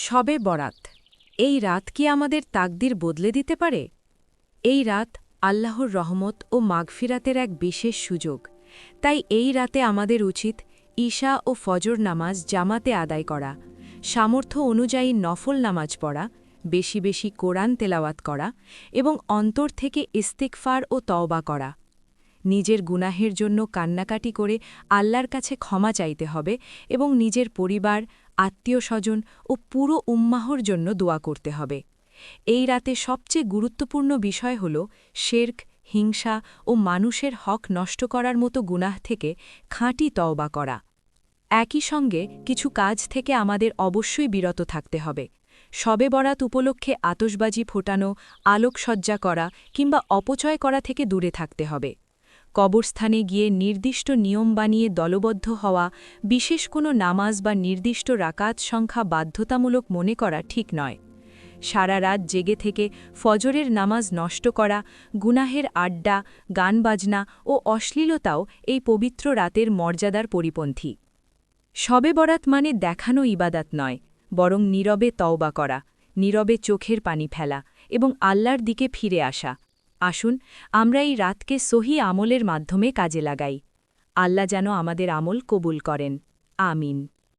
শবে বরাত। এই রাত কি আমাদের তাকদির বদলে দিতে পারে? এই রাত আল্লাহর রহমত ও মাগফিরাতের এক বিশেষ সুযোগ। তাই এই রাতে আমাদের উচিত ঈশা ও ফজর নামাজ জামাতে আদায় করা, সামর্থ্য অনুযায়ী নফল নামাজ পড়া, বেশি বেশি কোরআন তেলাওয়াত করা এবং অন্তর থেকে ইস্তিগফার ও তওবা করা। নিজের গুনাহের জন্য কান্নাকাটি করে আল্লাহর কাছে ক্ষমা চাইতে হবে এবং নিজের পরিবার, আত্মীয়স্বজন ও পুরো উম্মাহর জন্য দোয়া করতে হবে। এই রাতে সবচেয়ে গুরুত্বপূর্ণ বিষয় হল শিরক, হিংসা ও মানুষের হক নষ্ট করার মতো গুনাহ থেকে খাঁটি তওবা করা। একই সঙ্গে কিছু কাজ থেকে আমাদের অবশ্যই বিরত থাকতে হবে। শবে বরাত উপলক্ষে আতশবাজি ফোটানো, আলোকসজ্জা করা কিংবা অপচয় করা থেকে দূরে থাকতে হবে। কবরস্থানে গিয়ে নির্দিষ্ট নিয়ম বানিয়ে দলবদ্ধ হওয়া, বিশেষ কোনো নামাজ বা নির্দিষ্ট রাকাত সংখ্যা বাধ্যতামূলক মনে করা ঠিক নয়। সারা রাত জেগে থেকে ফজরের নামাজ নষ্ট করা, গুনাহের আড্ডা, গান বাজনা ও অশ্লীলতাও এই পবিত্র রাতের মর্যাদার পরিপন্থী। শবে বরাত মানে দেখানো ইবাদাত নয়, বরং নীরবে তওবা করা, নীরবে চোখের পানি ফেলা এবং আল্লাহর দিকে ফিরে আসা। আসুন আমরা এই রাতকে সহি আমলের মাধ্যমে কাজে লাগাই। আল্লাহ যেন আমাদের আমল কবুল করেন। আমিন।